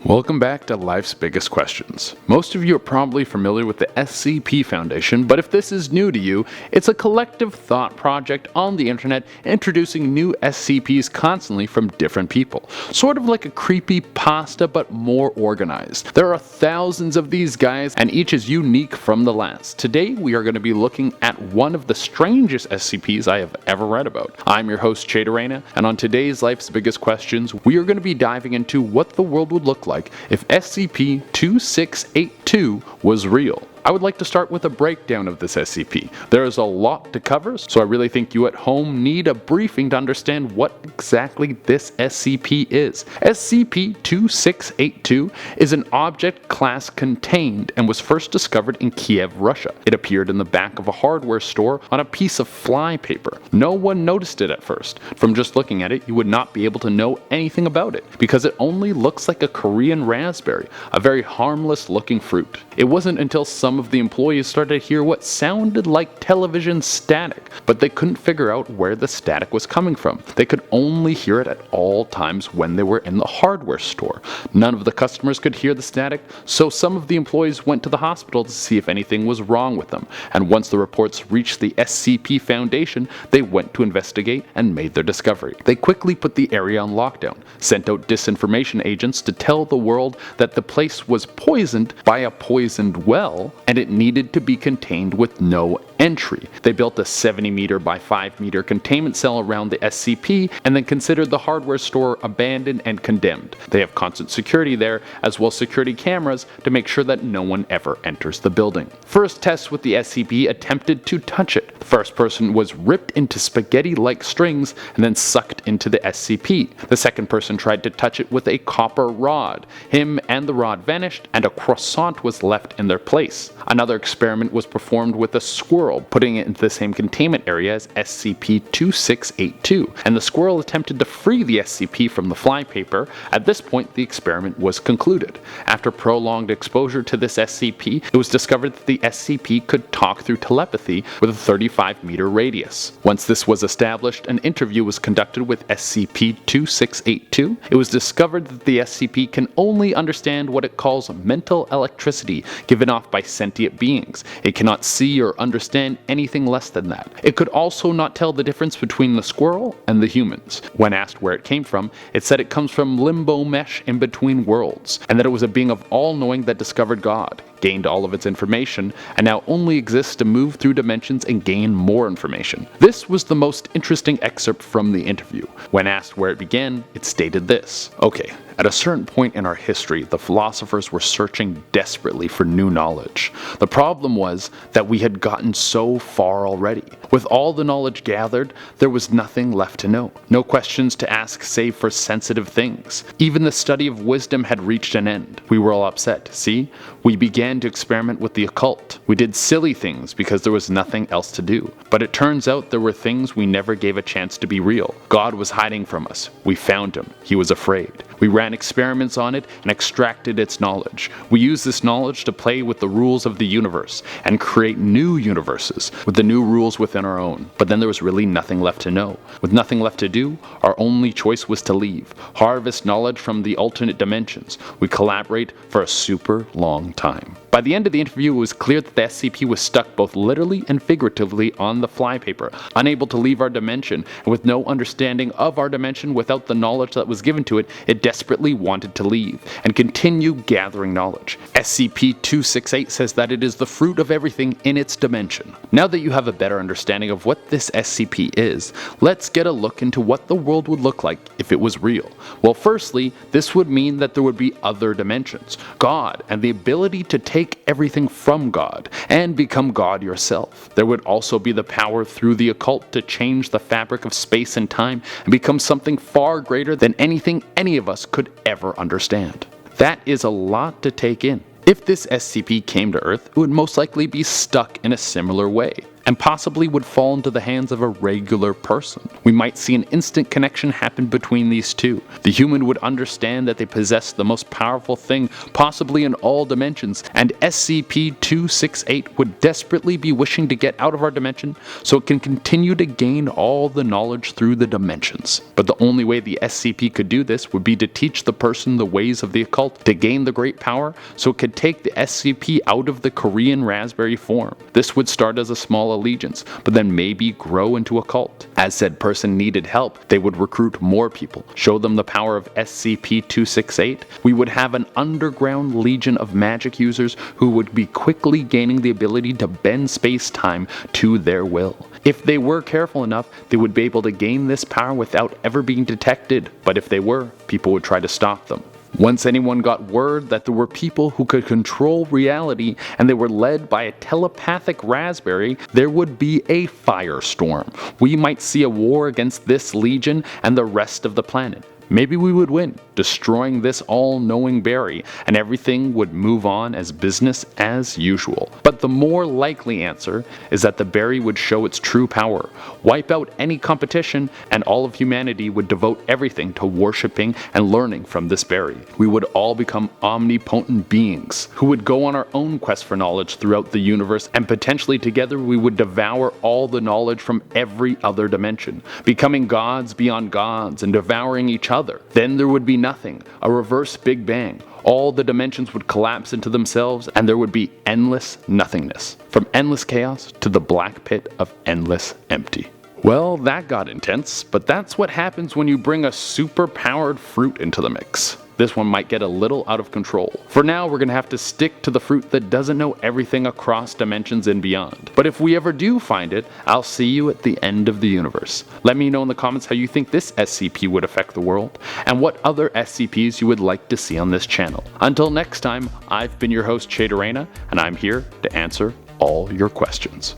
Welcome back to Life's Biggest Questions. Most of you are probably familiar with the SCP Foundation, but if this is new to you, it's a collective thought project on the internet introducing new SCPs constantly from different people. Sort of like a creepy pasta, but more organized. There are thousands of these guys, and each is unique from the last. Today, we are going to be looking at one of the strangest SCPs I have ever read about. I'm your host, Chadarena, and on today's Life's Biggest Questions, we are going to be diving into what the world would look like if SCP-2682 was real. I would like to start with a breakdown of this SCP. There is a lot to cover, so I really think you at home need a briefing to understand what exactly this SCP is. SCP-2682 is an object class contained and was first discovered in Kiev, Russia. It appeared in the back of a hardware store on a piece of flypaper. No one noticed it at first. From just looking at it, you would not be able to know anything about it, because it only looks like a Korean raspberry, a very harmless looking fruit. It wasn't until some of the employees started to hear what sounded like television static, but they couldn't figure out where the static was coming from. They could only hear it at all times when they were in the hardware store. None of the customers could hear the static, so some of the employees went to the hospital to see if anything was wrong with them, and once the reports reached the SCP Foundation, they went to investigate and made their discovery. They quickly put the area on lockdown, sent out disinformation agents to tell the world that the place was poisoned by a poisoned well, and it needed to be contained with no entry. They built a 70-meter by 5-meter containment cell around the SCP and then considered the hardware store abandoned and condemned. They have constant security there, as well as security cameras to make sure that no one ever enters the building. First tests with the SCP attempted to touch it. The first person was ripped into spaghetti-like strings and then sucked into the SCP. The second person tried to touch it with a copper rod. Him and the rod vanished, and a croissant was left in their place. Another experiment was performed with a squirrel, putting it into the same containment area as SCP-2682, and the squirrel attempted to free the SCP from the flypaper. At this point, the experiment was concluded. After prolonged exposure to this SCP, it was discovered that the SCP could talk through telepathy with a 35-meter radius. Once this was established, an interview was conducted with SCP-2682. It was discovered that the SCP can only understand what it calls mental electricity given off by sentient beings. It cannot see or understand anything less than that. It could also not tell the difference between the squirrel and the humans. When asked where it came from, it said it comes from limbo mesh in between worlds, and that it was a being of all-knowing that discovered God, gained all of its information, and now only exists to move through dimensions and gain more information. This was the most interesting excerpt from the interview. When asked where it began, it stated this: "Okay, at a certain point in our history, the philosophers were searching desperately for new knowledge. The problem was that we had gotten so far already. With all the knowledge gathered, there was nothing left to know. No questions to ask save for sensitive things. Even the study of wisdom had reached an end. We were all upset, see? We began to experiment with the occult. We did silly things because there was nothing else to do. But it turns out there were things we never gave a chance to be real. God was hiding from us. We found him. He was afraid. We ran experiments on it and extracted its knowledge. We used this knowledge to play with the rules of the universe and create new universes with the new rules within our own. But then there was really nothing left to know. With nothing left to do, our only choice was to leave, harvest knowledge from the alternate dimensions. We collaborate for a super long time." By the end of the interview, it was clear that the SCP was stuck both literally and figuratively on the flypaper, unable to leave our dimension, and with no understanding of our dimension without the knowledge that was given to it, it desperately wanted to leave and continue gathering knowledge. SCP-268 says that it is the fruit of everything in its dimension. Now that you have a better understanding of what this SCP is, let's get a look into what the world would look like if it was real. Well, firstly, this would mean that there would be other dimensions, God, and the ability to take everything from God and become God yourself. There would also be the power through the occult to change the fabric of space and time and become something far greater than anything any of us could ever understand. That is a lot to take in. If this SCP came to Earth, it would most likely be stuck in a similar way. and possibly would fall into the hands of a regular person. We might see an instant connection happen between these two. The human would understand that they possess the most powerful thing possibly in all dimensions, and SCP-268 would desperately be wishing to get out of our dimension so it can continue to gain all the knowledge through the dimensions. But the only way the SCP could do this would be to teach the person the ways of the occult to gain the great power so it could take the SCP out of the Korean raspberry form. This would start as a small allegiance, but then maybe grow into a cult. As said person needed help, they would recruit more people, show them the power of SCP-268. We would have an underground legion of magic users who would be quickly gaining the ability to bend space-time to their will. If they were careful enough, they would be able to gain this power without ever being detected, but if they were, people would try to stop them. Once anyone got word that there were people who could control reality and they were led by a telepathic raspberry, there would be a firestorm. We might see a war against this legion and the rest of the planet. Maybe we would win, destroying this all-knowing berry, and everything would move on as business as usual. But the more likely answer is that the berry would show its true power, wipe out any competition, and all of humanity would devote everything to worshipping and learning from this berry. We would all become omnipotent beings, who would go on our own quest for knowledge throughout the universe, and potentially together we would devour all the knowledge from every other dimension, becoming gods beyond gods and devouring each other. Then there would be nothing, a reverse Big Bang. All the dimensions would collapse into themselves and there would be endless nothingness. From endless chaos to the black pit of endless empty. Well, that got intense, but that's what happens when you bring a super-powered fruit into the mix. This one might get a little out of control. For now, we're going to have to stick to the fruit that doesn't know everything across dimensions and beyond. But if we ever do find it, I'll see you at the end of the universe. Let me know in the comments how you think this SCP would affect the world, and what other SCPs you would like to see on this channel. Until next time, I've been your host, Shaderena, and I'm here to answer all your questions.